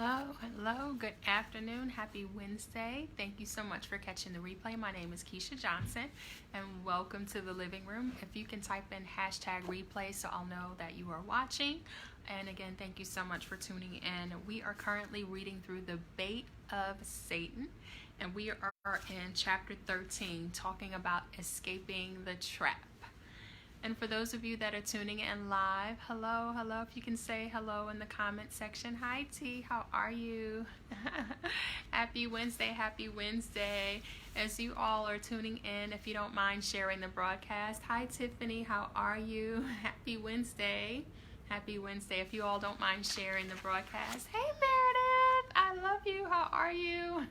Hello. Good afternoon. Happy Wednesday. Thank you so much for catching the replay. My name is Keisha Johnson, and welcome to the living room. If you can type in hashtag replay so I'll know that you are watching. And again, thank you so much for tuning in. We are currently reading through the bait of Satan, and we are in chapter 13, talking about escaping the trap. And for those of you that are tuning in live, hello. If you can say hello in the comment section. Hi, T. How are you? Happy Wednesday. As you all are tuning in, if you don't mind sharing the broadcast. Hi, Tiffany. How are you? Happy Wednesday. If you all don't mind sharing the broadcast. Hey, Meredith. I love you. How are you?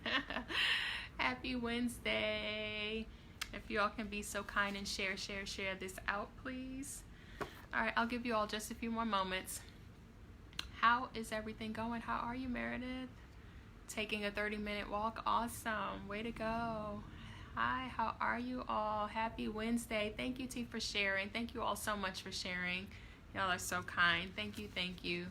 Happy Wednesday. If you all can be so kind and share this out, please. All right, I'll give you all just a few more moments. How is everything going? How are you, Meredith? Taking a 30-minute walk? Awesome. Way to go. Hi, how are you all? Happy Wednesday. Thank you, T, for sharing. Thank you all so much for sharing. Y'all are so kind. Thank you.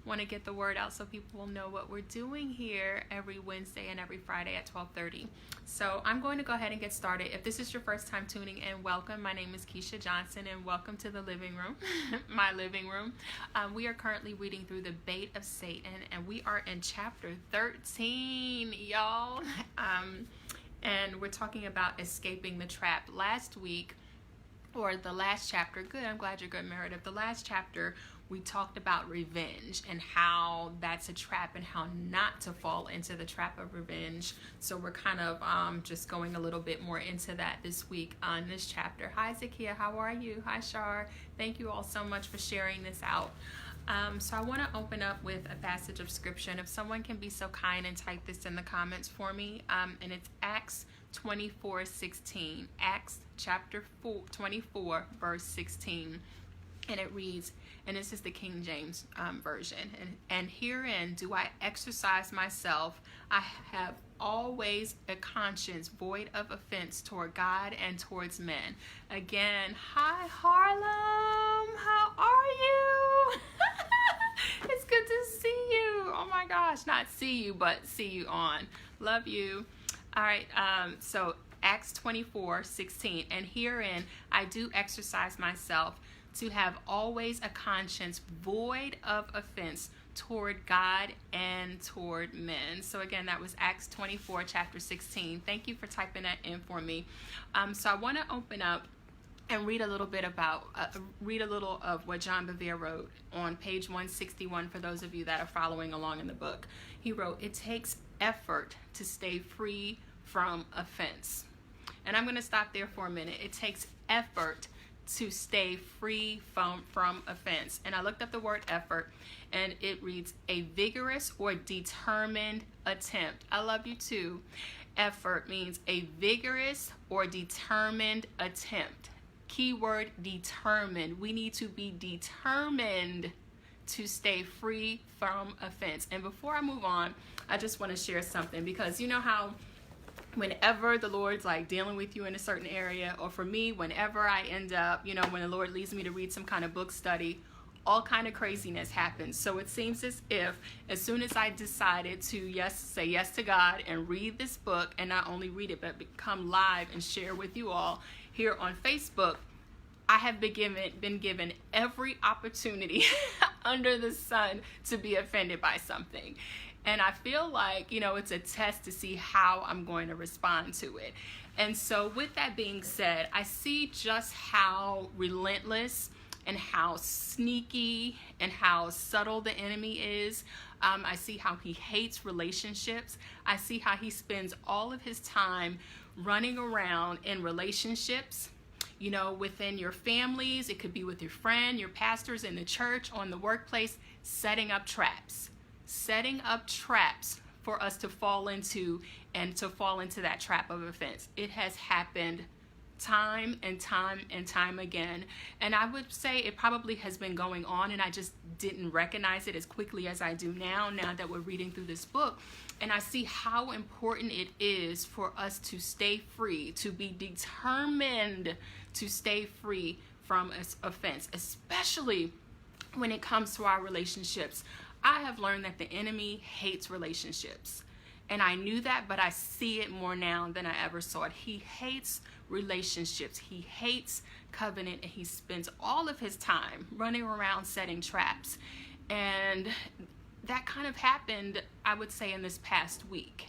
Want to get the word out so people will know what we're doing here every Wednesday and every Friday at 12:30. So I'm going to go ahead and get started. If this is your first time tuning in, welcome. My name is Keisha Johnson, and welcome to the living room, my living room. We are currently reading through the bait of Satan, and we are in chapter 13, y'all. And we're talking about escaping the trap. Last week, or the last chapter, good, I'm glad you're good, Meredith. The last chapter, we talked about revenge and how that's a trap and how not to fall into the trap of revenge. So we're kind of just going a little bit more into that this week on this chapter. Hi, Zakia. How are you? Hi, Shar. Thank you all so much for sharing this out. So I want to open up with a passage of scripture. And if someone can be so kind and type this in the comments for me. And it's Acts 24:16. Acts chapter 24, verse 16. And it reads, and this is the King James version. And herein do I exercise myself. I have always a conscience void of offense toward God and towards men. Again, hi, Harlem. How are you? It's good to see you. Oh my gosh, not see you, but see you on. Love you. All right, so Acts 24:16. And herein I do exercise myself to have always a conscience void of offense toward God and toward men. So again, that was Acts 24, chapter 16. Thank you for typing that in for me. So I want to open up and read a little of what John Bevere wrote on page 161 for those of you that are following along in the book. He wrote, "It takes effort to stay free from offense." And I'm going to stop there for a minute. It takes effort to stay free from offense. And I looked up the word effort, and it reads a vigorous or determined attempt. I love you too. Effort means a vigorous or determined attempt. Keyword determined. We need to be determined to stay free from offense. And before I move on, I just want to share something, because you know how whenever the Lord's like dealing with you in a certain area, or for me, whenever I end up, when the Lord leads me to read some kind of book study, all kind of craziness happens. So it seems as if as soon as I decided to say yes to God and read this book, and not only read it, but become live and share with you all here on Facebook, I have been given every opportunity under the sun to be offended by something. And I feel like, it's a test to see how I'm going to respond to it. And so with that being said, I see just how relentless and how sneaky and how subtle the enemy is. I see how he hates relationships. I see how he spends all of his time running around in relationships, within your families. It could be with your friend, your pastors in the church, on the workplace, setting up traps for us to fall into, and to fall into that trap of offense. It has happened time and time again. And I would say it probably has been going on, and I just didn't recognize it as quickly as I do now that we're reading through this book. And I see how important it is for us to stay free, to be determined to stay free from offense, especially when it comes to our relationships. I have learned that the enemy hates relationships. And I knew that, but I see it more now than I ever saw it. He hates relationships. He hates covenant, and he spends all of his time running around setting traps. And that kind of happened, I would say, in this past week.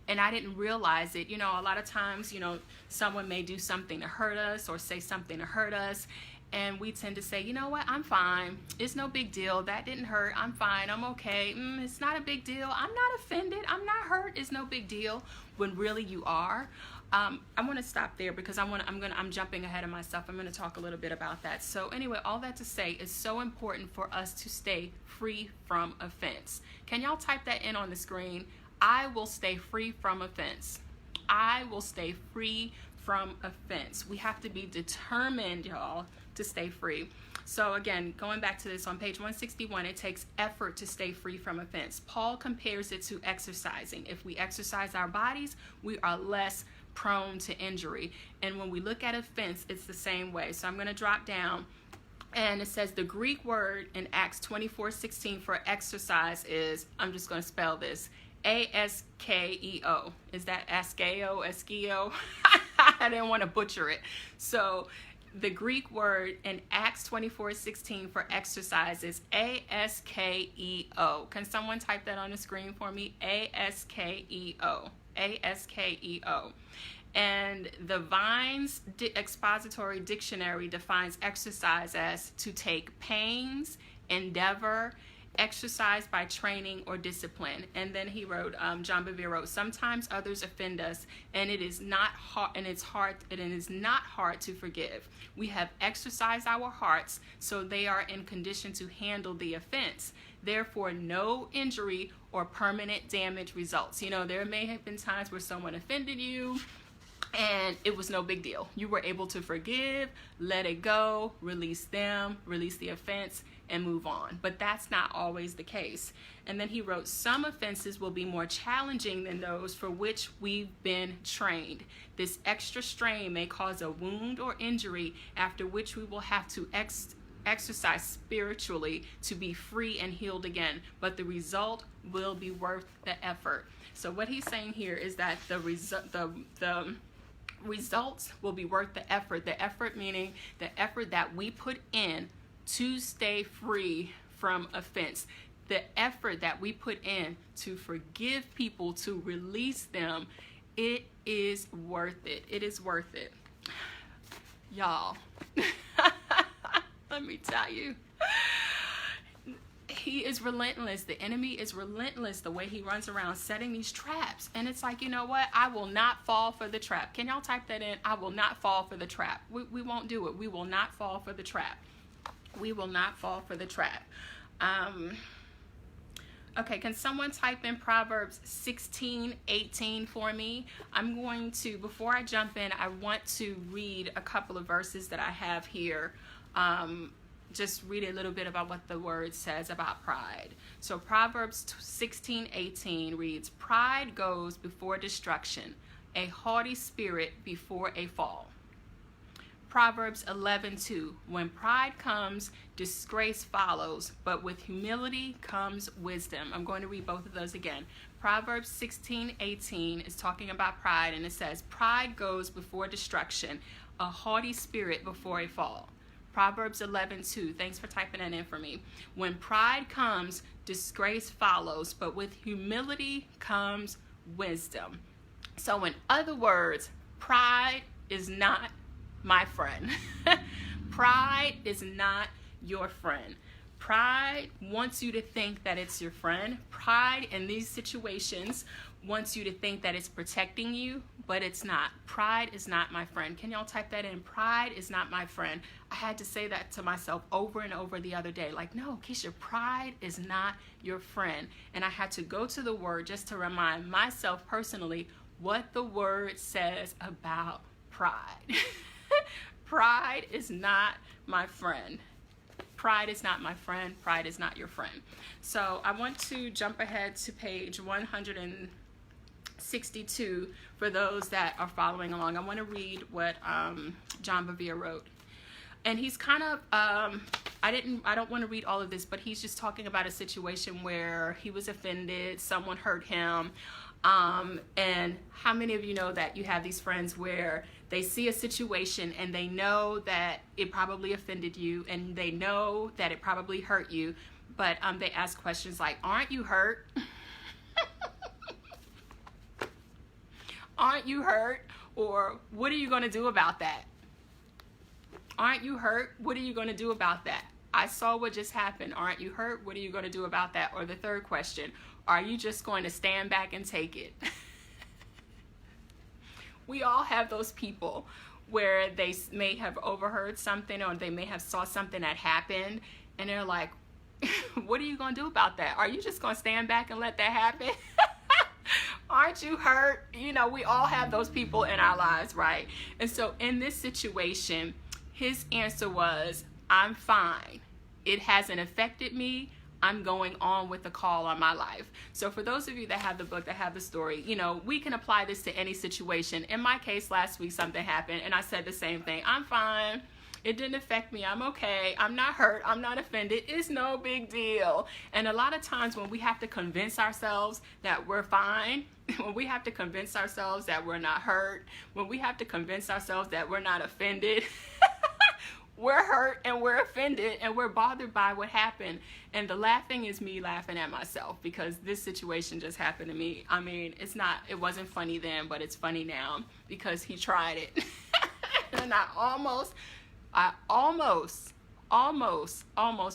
And I didn't realize it. You know, a lot of times, you know, someone may do something to hurt us or say something to hurt us. And we tend to say, you know what, I'm fine. It's no big deal. That didn't hurt. I'm fine. I'm okay. It's not a big deal. I'm not offended. I'm not hurt. It's no big deal. When really you are. I want to stop there because I'm jumping ahead of myself. I'm going to talk a little bit about that. So anyway, all that to say, it's so important for us to stay free from offense. Can y'all type that in on the screen? I will stay free from offense. I will stay free from offense. We have to be determined, y'all, to stay free. So again, going back to this on page 161, it takes effort to stay free from offense. Paul compares it to exercising. If we exercise our bodies, we are less prone to injury. And when we look at offense, it's the same way. So I'm going to drop down, and it says the Greek word in Acts 24:16 for exercise is, I'm just going to spell this, askeo. Is that askeo? I didn't want to butcher it. So the Greek word in Acts 24:16 for exercise is askeo. Can someone type that on the screen for me? Askeo. Askeo. And the Vine's Expository Dictionary defines exercise as to take pains, endeavor, exercise by training or discipline. And then he wrote, John Bevere wrote, sometimes others offend us, and it is not hard, and it is not hard to forgive. We have exercised our hearts so they are in condition to handle the offense. Therefore, no injury or permanent damage results. You know, there may have been times where someone offended you, and it was no big deal. You were able to forgive, let it go, release them, release the offense, and move on. But that's not always the case. And then he wrote, some offenses will be more challenging than those for which we've been trained. This extra strain may cause a wound or injury, after which we will have to exercise spiritually to be free and healed again. But the result will be worth the effort. So what he's saying here is that the results will be worth the effort. The effort meaning the effort that we put in to stay free from offense. The effort that we put in to forgive people, to release them, it is worth it. It is worth it. Y'all, let me tell you, he is relentless. The enemy is relentless the way he runs around setting these traps. And it's like, you know what? I will not fall for the trap. Can y'all type that in? I will not fall for the trap. We won't do it. We will not fall for the trap. We will not fall for the trap. Okay, can someone type in Proverbs 16:18 for me? I'm going to, before I jump in, I want to read a couple of verses that I have here. Just read a little bit about what the word says about pride. So Proverbs 16:18 reads, pride goes before destruction, a haughty spirit before a fall. Proverbs 11:2, when pride comes, disgrace follows, but with humility comes wisdom. I'm going to read both of those again. Proverbs 16:18 is talking about pride, and it says, pride goes before destruction, a haughty spirit before a fall. Proverbs 11:2, thanks for typing that in for me. When pride comes, disgrace follows, but with humility comes wisdom. So in other words, pride is not my friend. Pride is not your friend. Pride wants you to think that it's your friend. Pride in these situations wants you to think that it's protecting you, but it's not. Pride is not my friend. Can y'all type that in? Pride is not my friend. I had to say that to myself over and over the other day. Like, no, Keisha, pride is not your friend. And I had to go to the word just to remind myself personally what the word says about pride. Pride is not my friend. Pride is not my friend. Pride is not your friend. So I want to jump ahead to page 162 for those that are following along. I want to read what John Bevere wrote. And he's kind of, I I don't want to read all of this, but he's just talking about a situation where he was offended, someone hurt him. And how many of you know that you have these friends where they see a situation and they know that it probably offended you and they know that it probably hurt you, but they ask questions like, aren't you hurt? Aren't you hurt? Or what are you going to do about that? Aren't you hurt? What are you going to do about that? I saw what just happened. Aren't you hurt? What are you going to do about that? Or the third question, are you just going to stand back and take it? We all have those people where they may have overheard something or they may have saw something that happened and they're like, what are you going to do about that? Are you just going to stand back and let that happen? Aren't you hurt? You know, we all have those people in our lives, right? And so in this situation, his answer was, I'm fine. It hasn't affected me. I'm going on with the call on my life. So for those of you that have the book, that have the story, you know, we can apply this to any situation. In my case, last week, something happened and I said the same thing. I'm fine. It didn't affect me. I'm okay. I'm not hurt. I'm not offended. It's no big deal. And a lot of times when we have to convince ourselves that we're fine, when we have to convince ourselves that we're not hurt, when we have to convince ourselves that we're not offended, we're hurt and we're offended and we're bothered by what happened. And the laughing is me laughing at myself because this situation just happened to me. I mean, it wasn't funny then, but it's funny now because he tried it. And I almost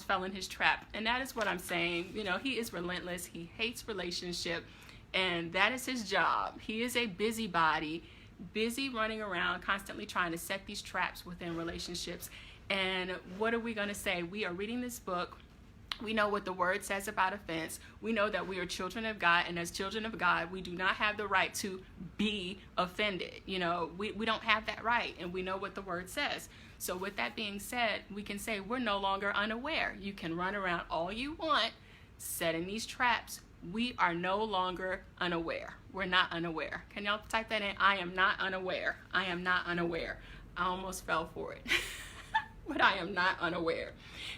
fell in his trap. And that is what I'm saying. You know, he is relentless. He hates relationship. And that is his job. He is a busybody, busy running around, constantly trying to set these traps within relationships. And what are we going to say? We are reading this book. We know what the word says about offense. We know that we are children of God, and as children of God, we do not have the right to be offended. You know, we don't have that right, and we know what the word says. So with that being said, we can say we're no longer unaware. You can run around all you want, setting these traps. We are no longer unaware. We're not unaware. Can y'all type that in? I am not unaware. I am not unaware. I almost fell for it. But I am not unaware.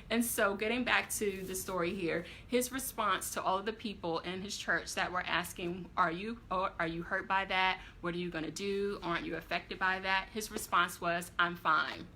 And so getting back to the story here, his response to all of the people in his church that were asking, are you hurt by that? What are you going to do? Aren't you affected by that? His response was, I'm fine.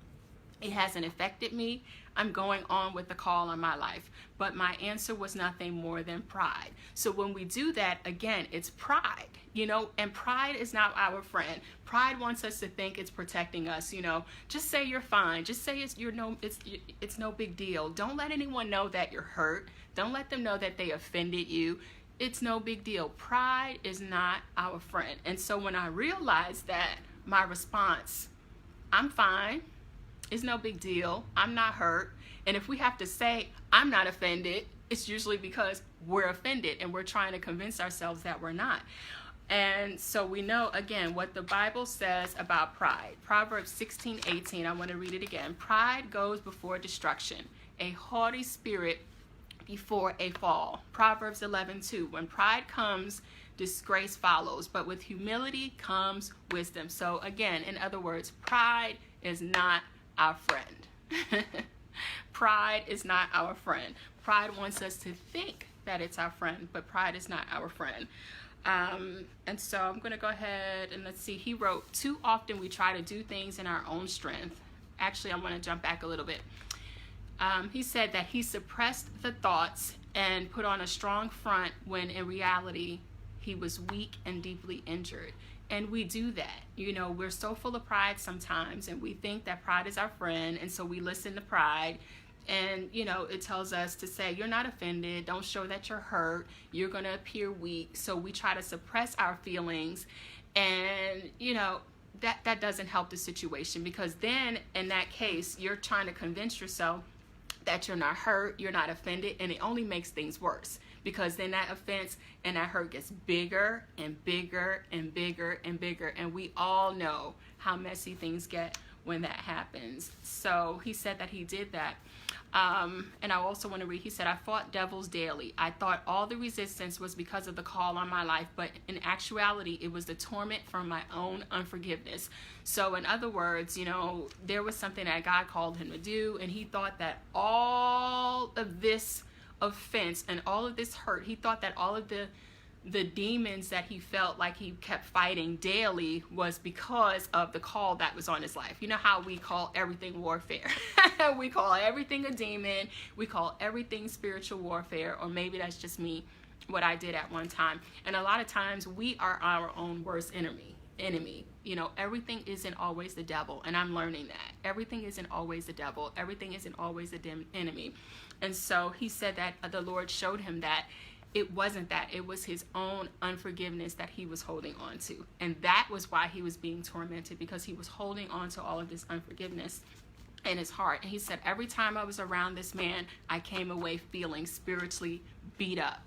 It hasn't affected me. I'm going on with the call on my life. But my answer was nothing more than pride. So when we do that, again, it's pride, you know, and pride is not our friend. Pride wants us to think it's protecting us, you know. Just say you're fine. Just say it's no big deal. Don't let anyone know that you're hurt. Don't let them know that they offended you. It's no big deal. Pride is not our friend. And so when I realized that, my response, I'm fine. It's no big deal. I'm not hurt. And if we have to say, I'm not offended, it's usually because we're offended and we're trying to convince ourselves that we're not. And so we know, again, what the Bible says about pride. Proverbs 16:18, I want to read it again. Pride goes before destruction, a haughty spirit before a fall. Proverbs 11:2, when pride comes, disgrace follows, but with humility comes wisdom. So again, in other words, pride is not our friend. Pride is not our friend. Pride wants us to think that it's our friend, but pride is not our friend. And so I'm going to go ahead and let's see. He wrote, too often we try to do things in our own strength. Actually, I want to jump back a little bit. He said that he suppressed the thoughts and put on a strong front when in reality he was weak and deeply injured. And we do that. You know, we're so full of pride sometimes, and we think that pride is our friend, and so we listen to pride. And, you know, it tells us to say, you're not offended. Don't show that you're hurt. You're going to appear weak. So we try to suppress our feelings. And, you know, that doesn't help the situation, because then in that case, you're trying to convince yourself that you're not hurt, you're not offended, and it only makes things worse, because then that offense and that hurt gets bigger and bigger and bigger and bigger. And we all know how messy things get when that happens. So he said that he did that. And I also want to read, he said, I fought devils daily. I thought all the resistance was because of the call on my life, but in actuality, it was the torment from my own unforgiveness. So in other words, there was something that God called him to do, and he thought that all of this offense and all of this hurt, he thought that all of the demons that he felt like he kept fighting daily was because of the call that was on his life. You know how we call everything warfare. We call everything a demon. We call everything spiritual warfare, or maybe that's just me, what I did at one time. And a lot of times we are our own worst enemy. Everything isn't always the devil, and I'm learning that. Everything isn't always the devil. Everything isn't always the enemy. And so he said that the Lord showed him that it wasn't that. It was his own unforgiveness that he was holding on to. And that was why he was being tormented, because he was holding on to all of this unforgiveness in his heart. And he said, every time I was around this man, I came away feeling spiritually beat up.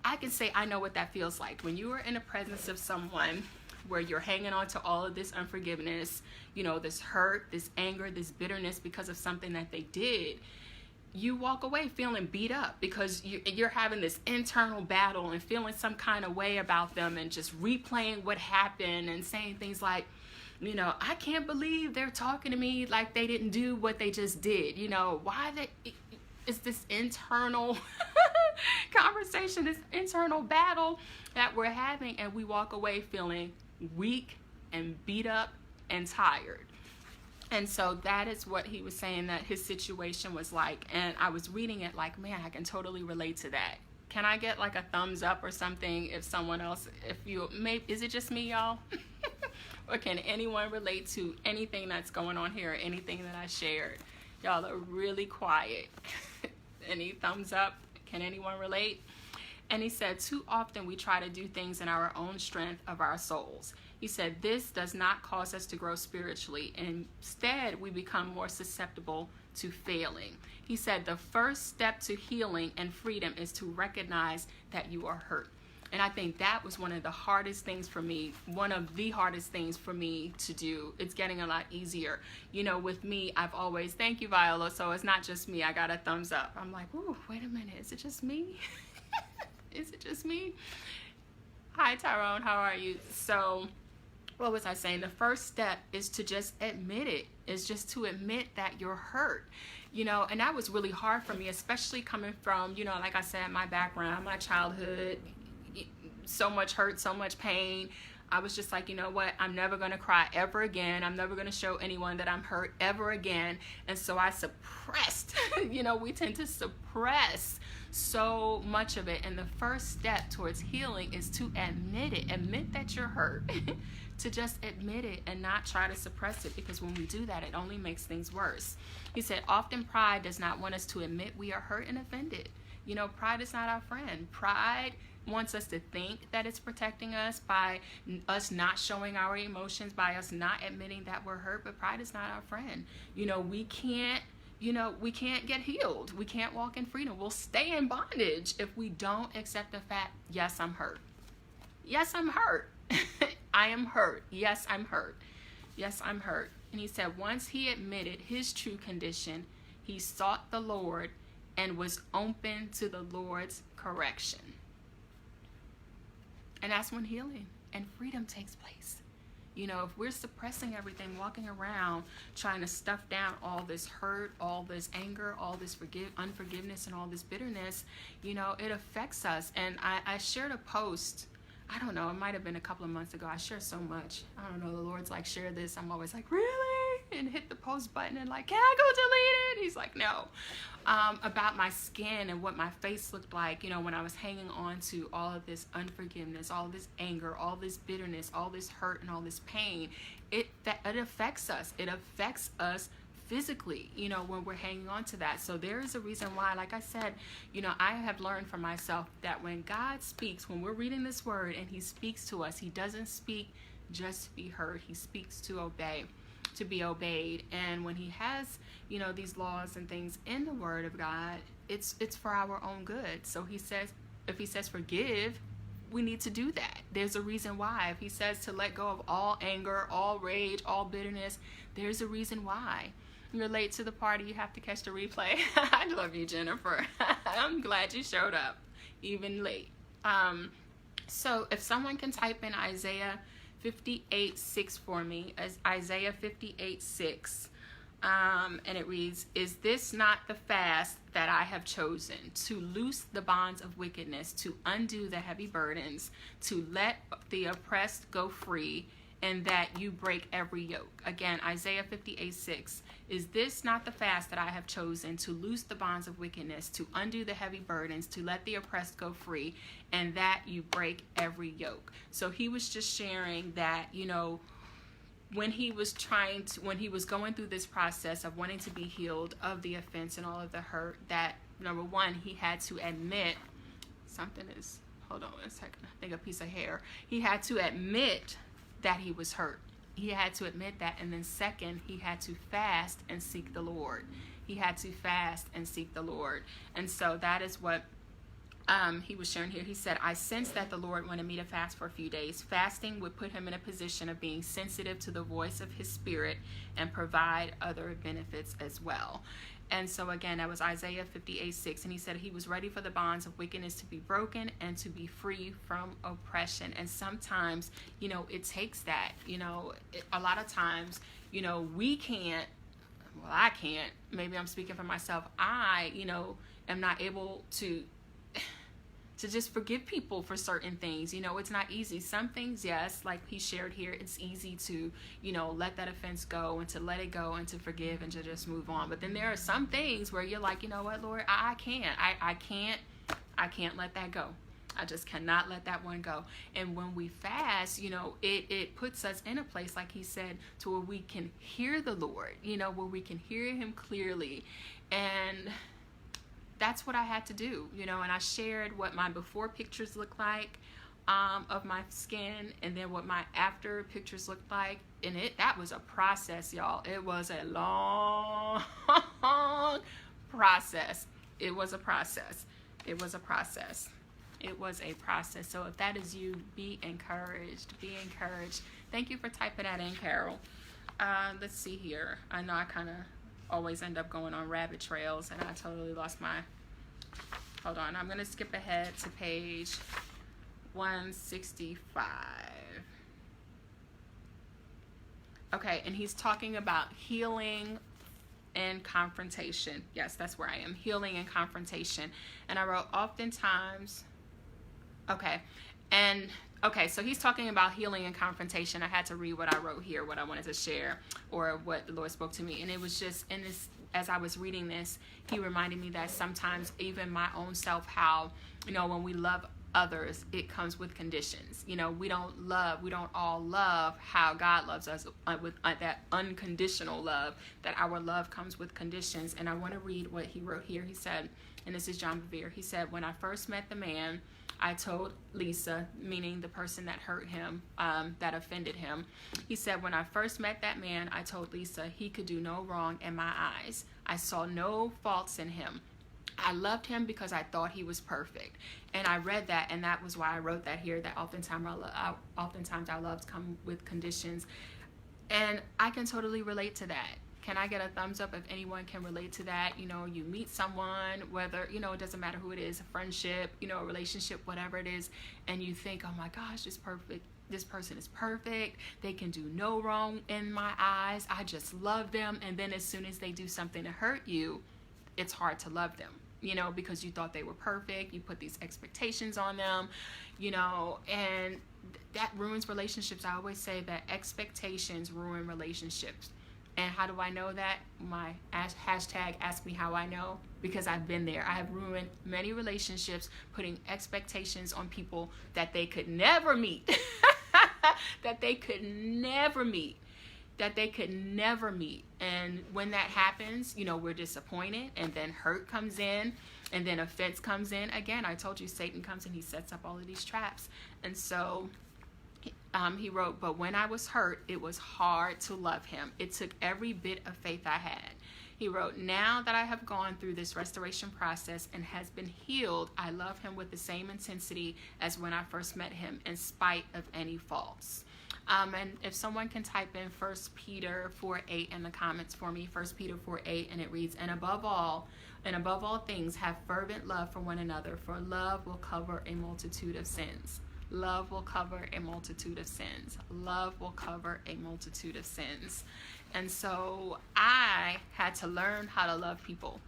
I can say I know what that feels like. When you are in the presence of someone where you're hanging on to all of this unforgiveness, this hurt, this anger, this bitterness because of something that they did, you walk away feeling beat up because you're having this internal battle and feeling some kind of way about them and just replaying what happened and saying things like, I can't believe they're talking to me like they didn't do what they just did. It's this internal conversation, this internal battle that we're having, and we walk away feeling weak and beat up and tired. And so that is what he was saying that his situation was like. And I was reading it like, man, I can totally relate to that. Can I get like a thumbs up or something if someone else, is it just me, y'all? Or can anyone relate to anything that's going on here or anything that I shared? Y'all are really quiet. Any thumbs up? Can anyone relate? And he said, too often we try to do things in our own strength of our souls. He said, this does not cause us to grow spiritually. Instead, we become more susceptible to failing. He said, the first step to healing and freedom is to recognize that you are hurt. And I think that was one of the hardest things for me, to do. It's getting a lot easier. With me, I've always, thank you, Viola. So it's not just me. I got a thumbs up. I'm like, ooh, wait a minute. Is it just me? Is it just me? Hi, Tyrone. How are you? So what was I saying? The first step is to just admit it. Is just to admit that you're hurt. And that was really hard for me, especially coming from, like I said, my background, my childhood, so much hurt, so much pain. I was just like, you know what? I'm never going to cry ever again. I'm never going to show anyone that I'm hurt ever again. And so I suppressed, we tend to suppress so much of it. And the first step towards healing is to admit it. Admit that you're hurt. To just admit it and not try to suppress it, because when we do that, it only makes things worse. He said, often pride does not want us to admit we are hurt and offended. Pride is not our friend. Pride wants us to think that it's protecting us by us not showing our emotions, by us not admitting that we're hurt, but pride is not our friend. We can't get healed. We can't walk in freedom. We'll stay in bondage if we don't accept the fact, yes, I'm hurt. Yes, I'm hurt. I am hurt. Yes, I'm hurt. Yes, I'm hurt. And he said, once he admitted his true condition, he sought the Lord and was open to the Lord's correction. And that's when healing and freedom takes place. If we're suppressing everything, walking around trying to stuff down all this hurt, all this anger, all this unforgiveness, and all this bitterness, it affects us. And I shared a post, I don't know, it might have been a couple of months ago. I share so much. I don't know, the Lord's like, share this. I'm always like, really? And hit the post button and like, can I go delete it? He's like, no. About my skin and what my face looked like, when I was hanging on to all of this unforgiveness, all this anger, all this bitterness, all this hurt and all this pain. It affects us. It affects us physically, when we're hanging on to that. So there is a reason why, like I said, I have learned for myself that when God speaks, when we're reading this word and he speaks to us, he doesn't speak just to be heard. He speaks to obey, to be obeyed. And when he has, these laws and things in the word of God, it's for our own good. So he says, if he says forgive, we need to do that. There's a reason why. If he says to let go of all anger, all rage, all bitterness, there's a reason why. you're late to the party, you have to catch the replay. I love you, Jennifer. I'm glad you showed up, even late. So if someone can type in Isaiah 58:6 for me, as Isaiah 58:6, and it reads, "Is this not the fast that I have chosen, to loose the bonds of wickedness, to undo the heavy burdens, to let the oppressed go free, and that you break every yoke?" Again, Isaiah 58:6. "Is this not the fast that I have chosen, to loose the bonds of wickedness, to undo the heavy burdens, to let the oppressed go free, and that you break every yoke?" So he was just sharing that, when he was when he was going through this process of wanting to be healed of the offense and all of the hurt, that number one, he had to admit hold on a second, I think a piece of hair. He had to admit that he was hurt. He had to admit that. And then second, he had to fast and seek the Lord. He had to fast and seek the Lord. And so that is what he was sharing here. He said, "I sensed that the Lord wanted me to fast for a few days. Fasting would put him in a position of being sensitive to the voice of his spirit and provide other benefits as well." And so again, that was Isaiah 58:6. And he said he was ready for the bonds of wickedness to be broken and to be free from oppression. And sometimes, it takes that. A lot of times, we can't, I can't, maybe I'm speaking for myself, I, am not able to just forgive people for certain things. It's not easy. Some things, yes, like he shared here, it's easy to, let that offense go and to let it go and to forgive and to just move on. But then there are some things where you're like, you know what, Lord, I can't let that go. I just cannot let that one go. And when we fast, it puts us in a place, like he said, to where we can hear the Lord, where we can hear him clearly. And that's what I had to do, and I shared what my before pictures look like of my skin, and then what my after pictures looked like. And that was a process, y'all. It was a long process. It was a process. It was a process. It was a process. So if that is you, be encouraged. Be encouraged. Thank you for typing that in, Carol. Let's see here. I know I kind of always end up going on rabbit trails, and I totally lost my, hold on, I'm going to skip ahead to page 165. Okay, and he's talking about healing and confrontation. Yes, that's where I am. Healing and confrontation. And I wrote oftentimes, so he's talking about healing and confrontation. I had to read what I wrote here, what I wanted to share, or what the Lord spoke to me. And it was just in this, as I was reading this, he reminded me that sometimes even my own self, how, when we love others, it comes with conditions. We don't all love how God loves us, with that unconditional love, that our love comes with conditions. And I want to read what he wrote here. He said, and this is John Bevere, he said, "When I first met the man, I told Lisa," meaning the person that hurt him, that offended him. He said, "When I first met that man, I told Lisa he could do no wrong in my eyes. I saw no faults in him. I loved him because I thought he was perfect." And I read that, and that was why I wrote that here, that oftentimes our loves come with conditions. And I can totally relate to that. Can I get a thumbs up if anyone can relate to that? You meet someone, whether, it doesn't matter who it is, a friendship, a relationship, whatever it is, and you think, oh my gosh, this person is perfect. They can do no wrong in my eyes. I just love them. And then as soon as they do something to hurt you, it's hard to love them, because you thought they were perfect. You put these expectations on them, and that ruins relationships. I always say that expectations ruin relationships. And how do I know that? My hashtag ask me how I know, because I've been there. I have ruined many relationships putting expectations on people that they could never meet, that they could never meet. And when that happens, we're disappointed, and then hurt comes in, and then offense comes in. Again, I told you, Satan comes and he sets up all of these traps. And so he wrote, "But when I was hurt, it was hard to love him. It took every bit of faith I had." He wrote, "Now that I have gone through this restoration process and has been healed, I love him with the same intensity as when I first met him, in spite of any faults." And if someone can type in 1 Peter 4:8 in the comments for me, 1 Peter 4:8, and it reads, and above all things, have fervent love for one another, for love will cover a multitude of sins. Love will cover a multitude of sins. Love will cover a multitude of sins. And so I had to learn how to love people.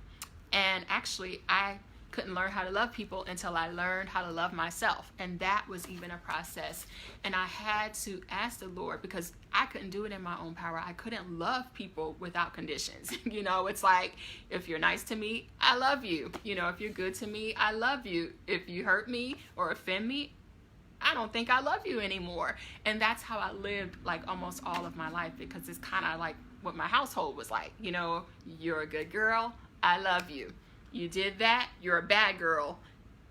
And actually, I couldn't learn how to love people until I learned how to love myself. And that was even a process. And I had to ask the Lord, because I couldn't do it in my own power. I couldn't love people without conditions. It's like, if you're nice to me, I love you. If you're good to me, I love you. If you hurt me or offend me, I don't think I love you anymore. And that's how I lived like almost all of my life, because it's kind of like what my household was like. You're a good girl, I love you. You did that, you're a bad girl.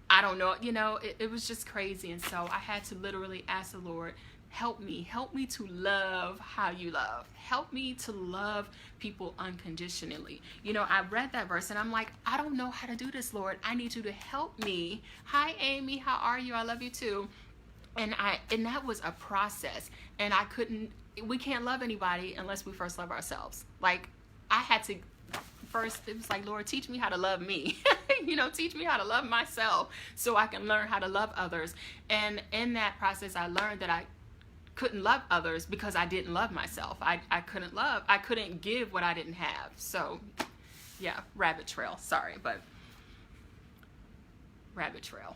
I don't know, it was just crazy. And so I had to literally ask the Lord, help me to love how you love. Help me to love people unconditionally. I read that verse and I'm like, I don't know how to do this, Lord. I need you to help me. Hi, Amy, how are you? I love you too. And that was a process. And we can't love anybody unless we first love ourselves. Like, I had to first, it was like, Lord, teach me how to love me. Teach me how to love myself so I can learn how to love others. And in that process, I learned that I couldn't love others because I didn't love myself. I couldn't give what I didn't have. So yeah, rabbit trail. Sorry, but rabbit trail.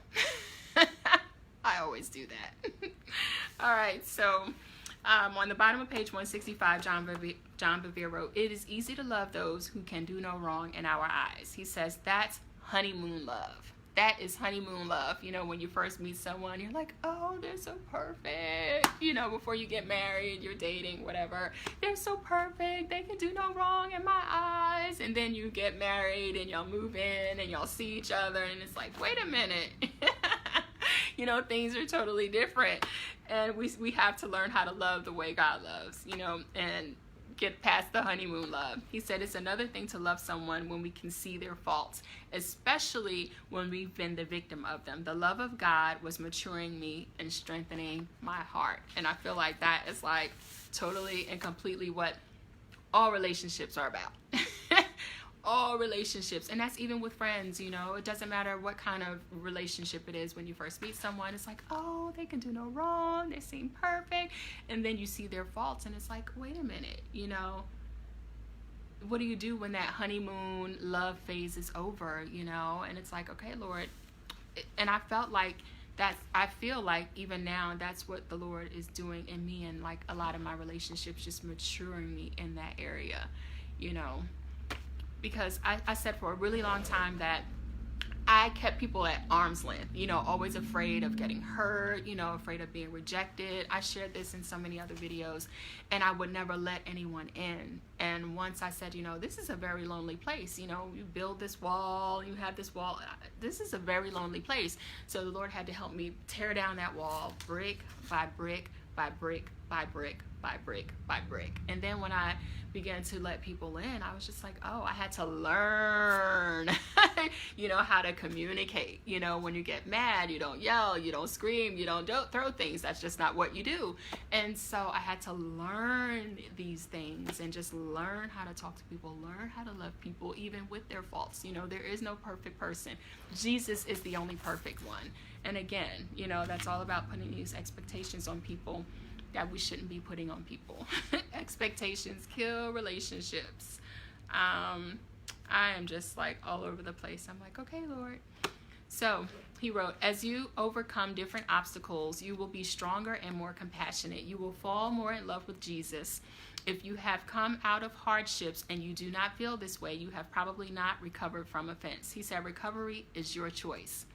I always do that. All right, so on the bottom of page 165, John Bevere wrote, it is easy to love those who can do no wrong in our eyes. He says that's honeymoon love. That is honeymoon love. When you first meet someone, you're like, oh, they're so perfect. Before you get married, you're dating, whatever. They're so perfect. They can do no wrong in my eyes. And then you get married and y'all move in and y'all see each other and it's like, wait a minute. Things are totally different. And we have to learn how to love the way God loves, and get past the honeymoon love. He said it's another thing to love someone when we can see their faults, especially when we've been the victim of them. The love of God was maturing me and strengthening my heart. And I feel like that is like totally and completely what all relationships are about. All relationships. And that's even with friends, it doesn't matter what kind of relationship it is. When you first meet someone, it's like, oh, they can do no wrong, they seem perfect. And then you see their faults and it's like, wait a minute, what do you do when that honeymoon love phase is over, and it's like, okay, Lord. And I feel like even now that's what the Lord is doing in me, and like a lot of my relationships, just maturing me in that area, because I said for a really long time that I kept people at arm's length, always afraid of getting hurt, afraid of being rejected. I shared this in so many other videos, and I would never let anyone in. And once I said, this is a very lonely place, you build this wall, you have this wall, this is a very lonely place. So the Lord had to help me tear down that wall brick by brick by brick by brick by brick by brick. And then when I began to let people in, I was just like, oh, I had to learn how to communicate. When you get mad, you don't yell, you don't scream, you don't throw things. That's just not what you do. And so I had to learn these things and just learn how to talk to people, learn how to love people even with their faults. There is no perfect person. Jesus is the only perfect one. And again, that's all about putting these expectations on people that we shouldn't be putting on people. Expectations kill relationships. I am just like all over the place. I'm like, okay, Lord. So he wrote, as you overcome different obstacles, you will be stronger and more compassionate. You will fall more in love with Jesus. If you have come out of hardships and you do not feel this way, you have probably not recovered from offense. He said, recovery is your choice.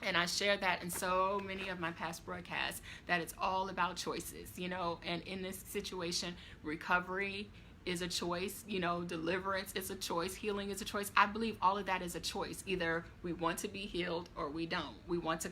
And I share that in so many of my past broadcasts, that it's all about choices, and in this situation, recovery is a choice. You know, deliverance is a choice. Healing is a choice. I believe all of that is a choice. Either we want to be healed or we don't. We want to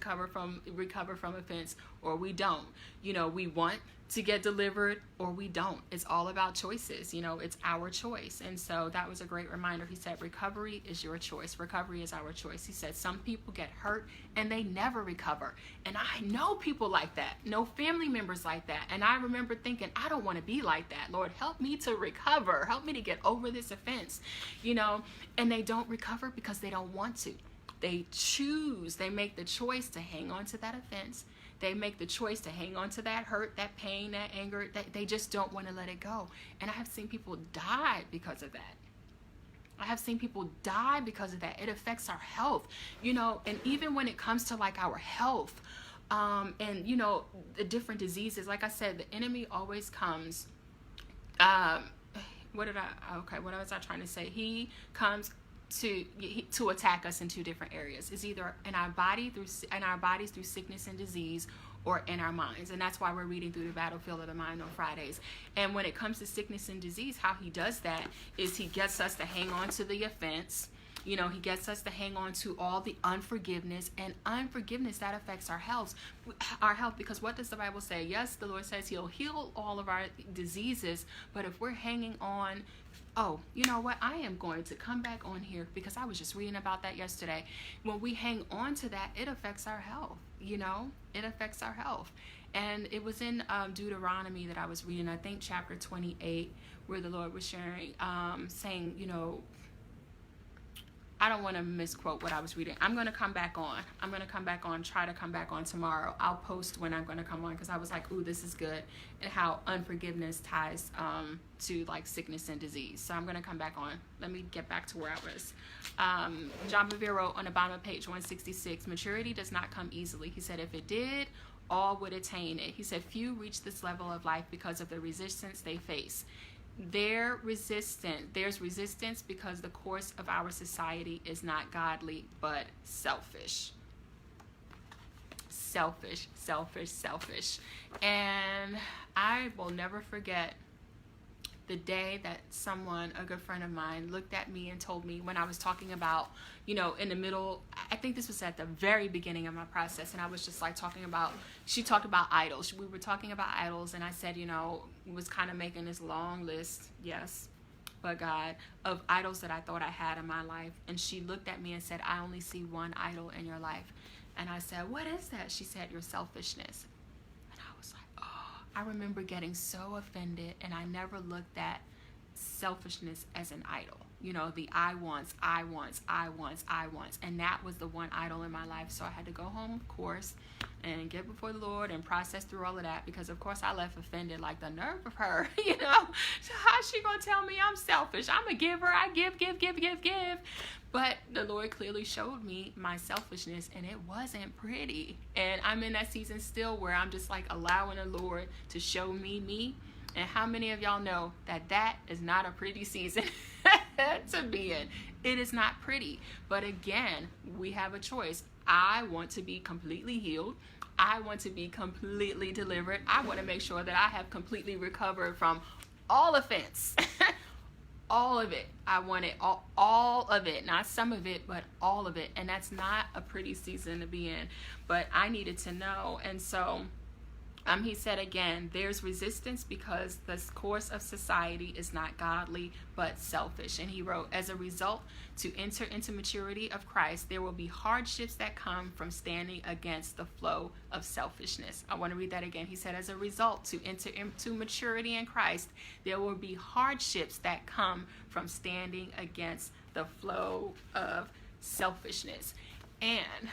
recover from offense or we don't. You know, we want to get delivered or we don't. It's all about choices. You know, it's our choice. And so that was a great reminder. He said, recovery is your choice. Recovery is our choice. He said, some people get hurt and they never recover. And I know people like that, know family members like that. And I remember thinking, I don't want to be like that. Lord, help me to recover. Help me to get over this offense, you know, and they don't recover because they don't want to. They make the choice to hang on to that offense. They make the choice to hang on to that hurt, that pain, that anger. They just don't want to let it go. And I have seen people die because of that. I have seen people die because of that. It affects our health, you know, and even when it comes to like our health, and, you know, the different diseases, like I said, the enemy always comes, what was I trying to say? He comes to attack us in two different areas. It's either in our bodies through sickness and disease, or in our minds. And that's why we're reading through the battlefield of the mind on Fridays. And when it comes to sickness and disease, how he does that is he gets us to hang on to the offense. You know, he gets us to hang on to all the unforgiveness, and unforgiveness that affects our health, because what does the Bible say? Yes, the Lord says he'll heal all of our diseases, but if we're hanging on, oh, you know what? I am going to come back on here because I was just reading about that yesterday. When we hang on to that, it affects our health. You know, it affects our health. And it was in Deuteronomy that I was reading, I think chapter 28, where the Lord was sharing, saying, you know, I don't want to misquote what I was reading. I'm going to come back on. Try to come back on tomorrow. I'll post when I'm going to come on, because I was like, ooh, this is good. And how unforgiveness ties to like sickness and disease. So I'm going to come back on. Let me get back to where I was. John Bevere wrote on the bottom of page 166, maturity does not come easily. He said, if it did, all would attain it. He said, few reach this level of life because of the resistance they face. There's resistance because the course of our society is not godly, but selfish. Selfish. And I will never forget the day that a good friend of mine, looked at me and told me, when I was talking about, you know, in the middle, I think this was at the very beginning of my process, and I was just like she talked about idols. We were talking about idols, and I said, you know, was kind of making this long list, yes, but God, of idols that I thought I had in my life. And she looked at me and said, I only see one idol in your life. And I said, what is that? She said, your selfishness. I remember getting so offended, and I never looked at selfishness as an idol. You know, the I wants. And that was the one idol in my life. So I had to go home, of course, and get before the Lord and process through all of that, because, of course, I left offended, like the nerve of her, you know. So how's she going to tell me I'm selfish? I'm a giver. I give. But the Lord clearly showed me my selfishness, and it wasn't pretty. And I'm in that season still where I'm just like allowing the Lord to show me. And how many of y'all know that is not a pretty season to be in? It is not pretty. But again, we have a choice. I want to be completely healed. I want to be completely delivered. I want to make sure that I have completely recovered from all offense. All of it. I want it, all of it, not some of it, but all of it. And that's not a pretty season to be in, but I needed to know. And so he said again, there's resistance because the course of society is not godly, but selfish. And he wrote, as a result, to enter into maturity of Christ, there will be hardships that come from standing against the flow of selfishness. I want to read that again. He said, as a result, to enter into maturity in Christ, there will be hardships that come from standing against the flow of selfishness. And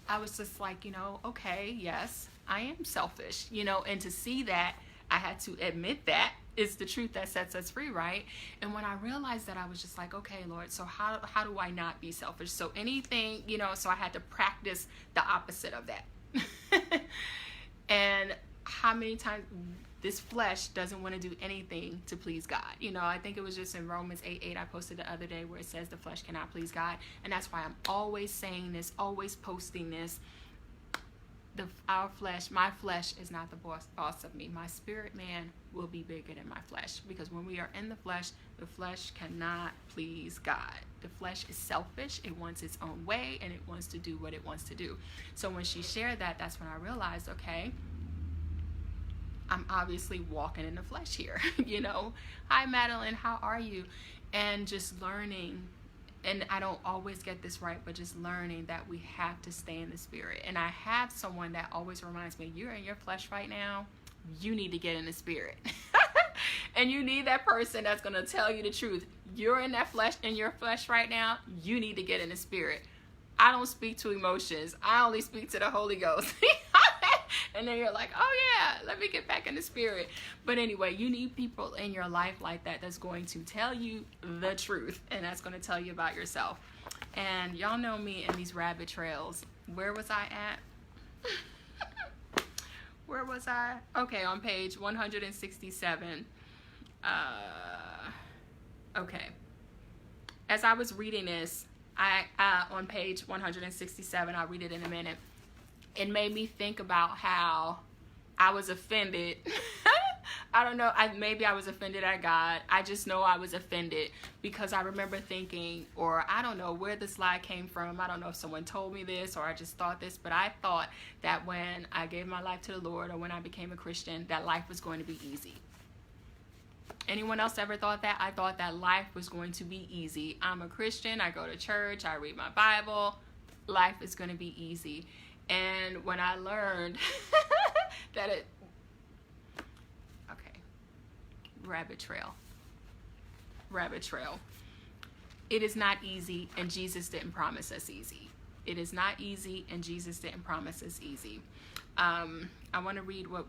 I was just like, you know, okay, yes, I am selfish, you know, and to see that, I had to admit that it's the truth that sets us free, right? And when I realized that, I was just like, okay, Lord, so how do I not be selfish? So anything, you know, so I had to practice the opposite of that. And how many times this flesh doesn't want to do anything to please God. You know, I think it was just in Romans 8:8 I posted the other day where it says the flesh cannot please God. And that's why I'm always saying this, always posting this. our flesh, my flesh is not the boss of me. My spirit man will be bigger than my flesh, because when we are in the flesh cannot please God. The flesh is selfish. It wants its own way, and it wants to do what it wants to do. So when she shared that, that's when I realized, okay, I'm obviously walking in the flesh here. Hi Madeline, how are you? And just learning, and I don't always get this right, but just learning that we have to stay in the spirit. And I have someone that always reminds me, you're in your flesh right now, you need to get in the spirit. And you need that person that's going to tell you the truth. You're in your flesh right now, you need to get in the spirit. I don't speak to emotions. I only speak to the Holy Ghost. And then you're like, oh yeah, let me get back in the spirit. But anyway, you need people in your life like that that's going to tell you the truth, and that's going to tell you about yourself. And y'all know me in these rabbit trails. Where was I at? Where was I? Okay, on page 167. Okay. As I was reading this, I on page 167, I'll read it in a minute. It made me think about how I was offended. I don't know. Maybe I was offended at God. I just know I was offended because I remember thinking, or I don't know where this lie came from. I don't know if someone told me this or I just thought this, but I thought that when I gave my life to the Lord, or when I became a Christian, that life was going to be easy. Anyone else ever thought that? I thought that life was going to be easy. I'm a Christian. I go to church. I read my Bible. Life is going to be easy. And when I learned that rabbit trail. It is not easy, and Jesus didn't promise us easy. It is not easy, and Jesus didn't promise us easy. I want to read what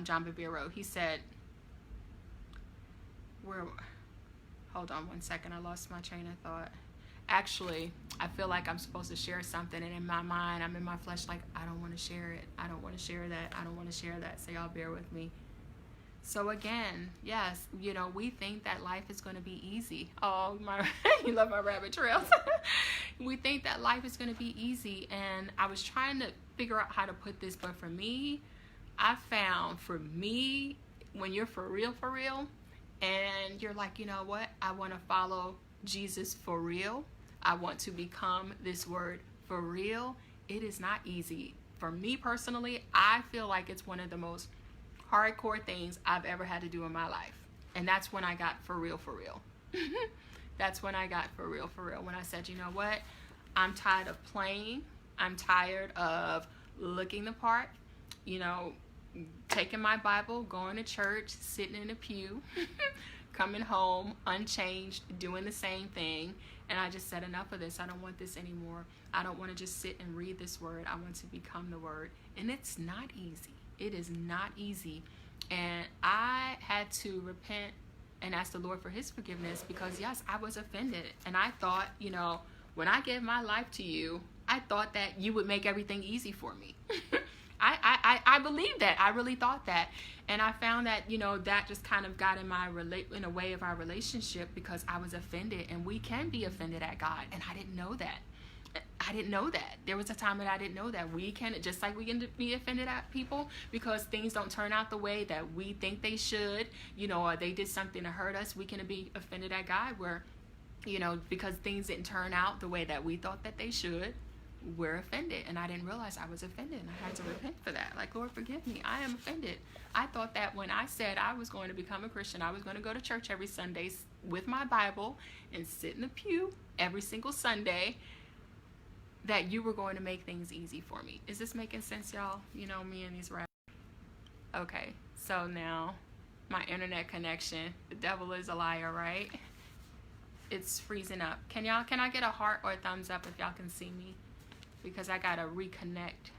John Bevere wrote. He said, hold on one second, I lost my train of thought. Actually, I feel like I'm supposed to share something, and in my mind, I'm in my flesh like, I don't want to share it. I don't want to share that. I don't want to share that. So y'all bear with me. So again, yes, we think that life is going to be easy. Oh, you love my rabbit trails. We think that life is going to be easy, and I was trying to figure out how to put this, but for me, I found when you're for real, and you're like, you know what, I want to follow Jesus for real. I want to become this word for real. It is not easy. For me personally, I feel like it's one of the most hardcore things I've ever had to do in my life. And that's when I got for real. That's when I got for real. When I said, you know what? I'm tired of playing. I'm tired of looking the part, taking my Bible, going to church, sitting in a pew, coming home unchanged, doing the same thing. And I just said, enough of this. I don't want this anymore. I don't want to just sit and read this word. I want to become the word. And it's not easy. It is not easy. And I had to repent and ask the Lord for his forgiveness because, yes, I was offended. And I thought, when I gave my life to you, I thought that you would make everything easy for me. I believed that. I really thought that. And I found that, that just kind of got in a way of our relationship because I was offended. And we can be offended at God. And I didn't know that. There was a time that I didn't know that. We can, just like we can be offended at people because things don't turn out the way that we think they should, or they did something to hurt us. We can be offended at God where, because things didn't turn out the way that we thought that they should. We're offended, and I didn't realize I was offended, and I had to repent for that. Like, Lord, forgive me. I am offended. I thought that when I said I was going to become a Christian, I was going to go to church every Sunday with my Bible and sit in the pew every single Sunday, that you were going to make things easy for me. Is this making sense, y'all? Me and these rabbits. Okay, so now my internet connection. The devil is a liar, right? It's freezing up. Can I get a heart or a thumbs up if y'all can see me? Because I gotta reconnect.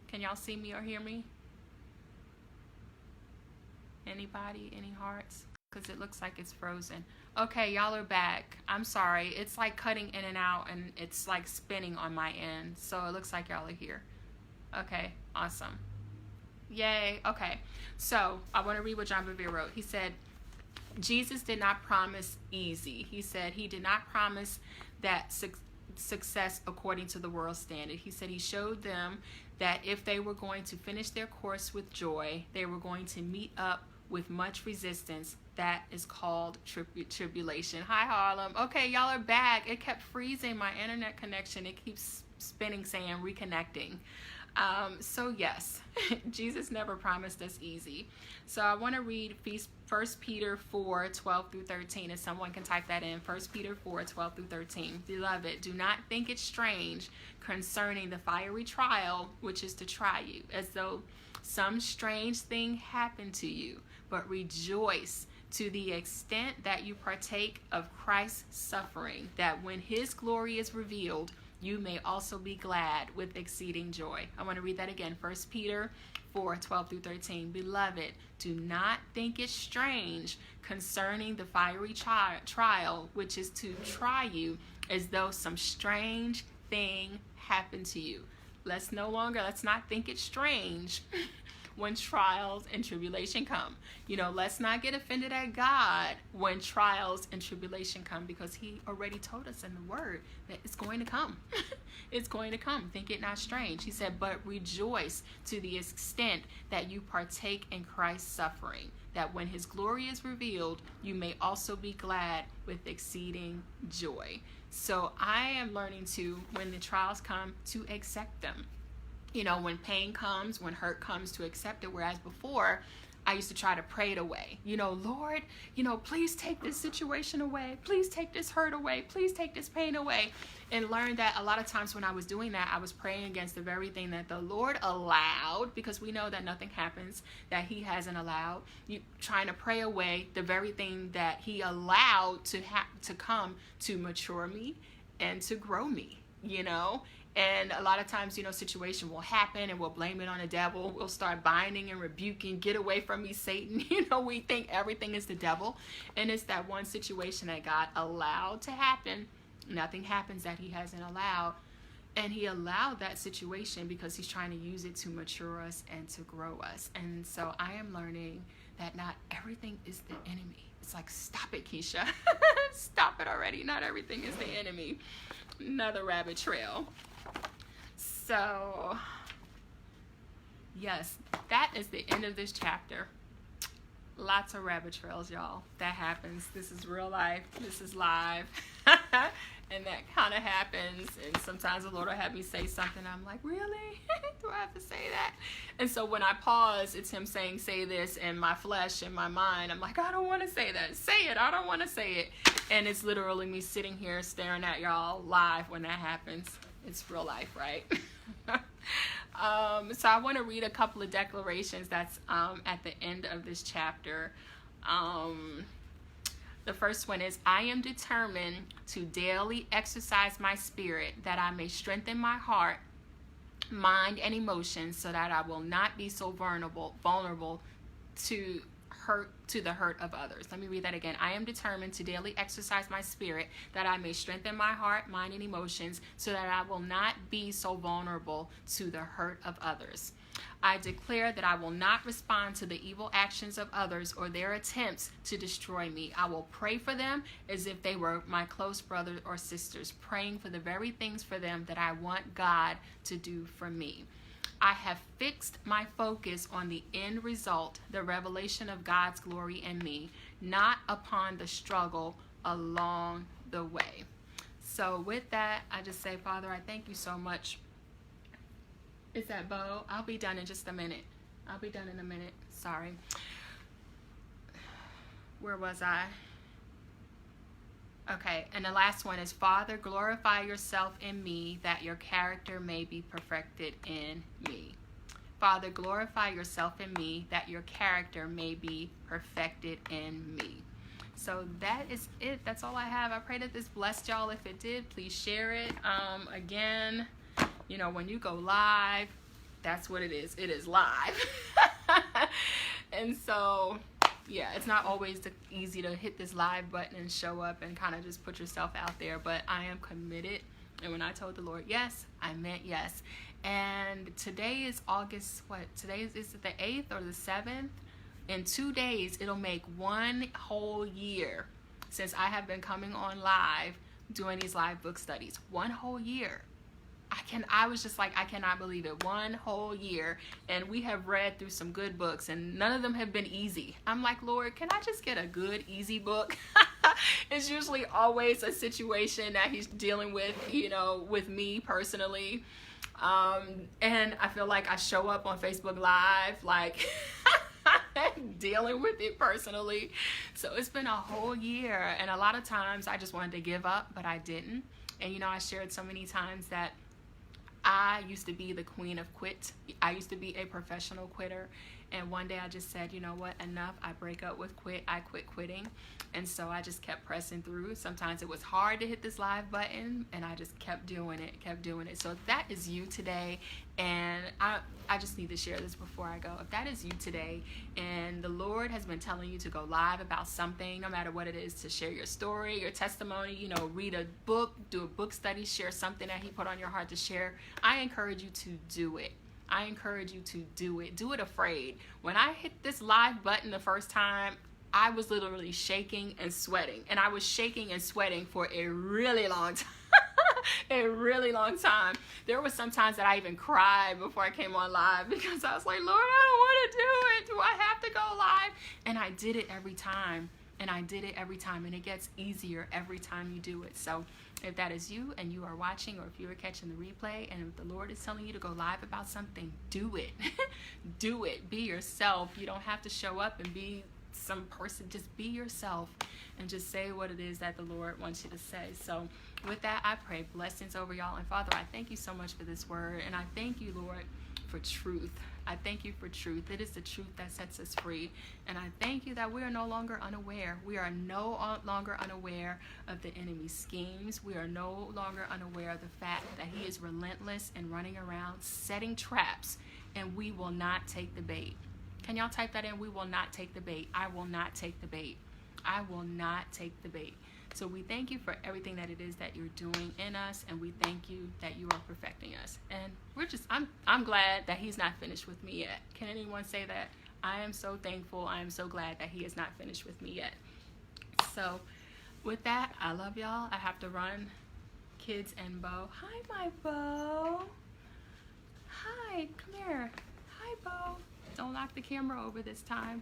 Can y'all see me or hear me? Anybody? Any hearts? Because it looks like it's frozen. Okay, y'all are back. I'm sorry. It's like cutting in and out, and it's like spinning on my end. So it looks like y'all are here. Okay, awesome. Yay. Okay, so I want to read what John Bevere wrote. He said, Jesus did not promise easy. He said he did not promise that success according to the world standard. He said he showed them that if they were going to finish their course with joy, they were going to meet up with much resistance. That is called tribulation. Hi, Harlem. Okay, y'all are back. It kept freezing my internet connection. It keeps spinning saying reconnecting. So yes, Jesus never promised us easy. So I want to read 1 Peter 4, 12 through 13. If someone can type that in, 1 Peter 4, 12 through 13. Beloved, do not think it strange concerning the fiery trial, which is to try you, as though some strange thing happened to you, but rejoice to the extent that you partake of Christ's suffering, that when his glory is revealed, you may also be glad with exceeding joy. I want to read that again. 1 Peter 4, 12 through 13. Beloved, do not think it strange concerning the fiery trial, which is to try you, as though some strange thing happened to you. Let's not think it strange when trials and tribulation come. Let's not get offended at God when trials and tribulation come, because he already told us in the word that it's going to come. It's going to come. Think it not strange. He said, but rejoice to the extent that you partake in Christ's suffering, that when his glory is revealed, you may also be glad with exceeding joy. So I am learning to, when the trials come, to accept them. When pain comes, when hurt comes, to accept it. Whereas before, I used to try to pray it away. Lord, please take this situation away. Please take this hurt away. Please take this pain away. And learned that a lot of times when I was doing that, I was praying against the very thing that the Lord allowed, because we know that nothing happens that he hasn't allowed. You trying to pray away the very thing that he allowed to come to mature me and to grow me, And a lot of times, situation will happen and we'll blame it on the devil. We'll start binding and rebuking, get away from me, Satan. We think everything is the devil. And it's that one situation that God allowed to happen. Nothing happens that he hasn't allowed. And he allowed that situation because he's trying to use it to mature us and to grow us. And so I am learning that not everything is the enemy. It's like, stop it, Keisha. Stop it already. Not everything is the enemy. Another rabbit trail. So, yes, that is the end of this chapter. Lots of rabbit trails, y'all. That happens. This is real life. This is live. And that kind of happens. And sometimes the Lord will have me say something. I'm like, really? Do I have to say that? And so when I pause, it's him saying, say this. And my flesh and my mind, I'm like, I don't want to say that. Say it. I don't want to say it. And it's literally me sitting here staring at y'all live when that happens. It's real life, right? So I want to read a couple of declarations that's at the end of this chapter. The first one is, I am determined to daily exercise my spirit, that I may strengthen my heart, mind, and emotions, so that I will not be so vulnerable to the hurt of others. Let me read that again. I am determined to daily exercise my spirit, that I may strengthen my heart, mind, and emotions, so that I will not be so vulnerable to the hurt of others. I declare that I will not respond to the evil actions of others or their attempts to destroy me. I will pray for them as if they were my close brothers or sisters, praying for the very things for them that I want God to do for me. I have fixed my focus on the end result, the revelation of God's glory in me, not upon the struggle along the way. So with that, I just say, Father, I thank you so much. Is that Bo? I'll be done in just a minute. I'll be done in a minute. Sorry. Where was I? Okay, and the last one is, Father, glorify yourself in me, that your character may be perfected in me. Father, glorify yourself in me, that your character may be perfected in me. So that is it. That's all I have. I pray that this blessed y'all. If it did, please share it. Again, when you go live, that's what it is. It is live. And so, yeah, it's not always easy to hit this live button and show up and kind of just put yourself out there. But I am committed. And when I told the Lord yes, I meant yes. And today is August, Today is the 8th or the 7th? In 2 days, it'll make 1 whole year since I have been coming on live doing these live book studies. 1 whole year. I was just like, I cannot believe it. 1 whole year. And we have read through some good books, and none of them have been easy. I'm like, Lord, can I just get a good, easy book? It's usually always a situation that he's dealing with, with me personally. And I feel like I show up on Facebook Live, like dealing with it personally. So it's been a whole year. And a lot of times I just wanted to give up, but I didn't. And, I shared so many times that I used to be the queen of quit. I used to be a professional quitter. And one day I just said, you know what, enough. I break up with quit. I quit quitting. And so I just kept pressing through. Sometimes it was hard to hit this live button, and I just kept doing it. So if that is you today, and I just need to share this before I go. If that is you today, and the Lord has been telling you to go live about something, no matter what it is, to share your story, your testimony, read a book, do a book study, share something that he put on your heart to share, I encourage you to do it. I encourage you to do it. Do it afraid. When I hit this live button the first time, I was literally shaking and sweating. And I was shaking and sweating for a really long time. A really long time. There was some times that I even cried before I came on live because I was like, Lord, I don't want to do it. Do I have to go live? And I did it every time. And it gets easier every time you do it. So if that is you and you are watching, or if you are catching the replay, and if the Lord is telling you to go live about something, do it. Do it. Be yourself. You don't have to show up and be some person. Just be yourself and just say what it is that the Lord wants you to say. So with that, I pray blessings over y'all. And Father, I thank you so much for this word. And I thank you, Lord, for truth. I thank you for truth. It is the truth that sets us free. And I thank you that we are no longer unaware. We are no longer unaware of the enemy's schemes. We are no longer unaware of the fact that he is relentless and running around setting traps, and we will not take the bait. Can y'all type that in? We will not take the bait. I will not take the bait. I will not take the bait. So we thank you for everything that it is that you're doing in us, and we thank you that you are perfecting us. And I'm glad that he's not finished with me yet. Can anyone say that? I am so thankful. I am so glad that he is not finished with me yet. So with that, I love y'all. I have to run. Kids and Bo. Hi, my Bo. Hi, come here. Hi, Bo. Don't knock the camera over this time.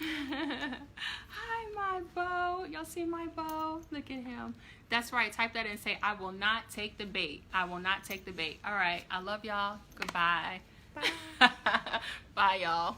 Hi, my Bo. Y'all see my Bo? Look at him. That's right. Type that in and say, I will not take the bait. I will not take the bait. All right. I love y'all. Goodbye. Bye. Bye, y'all.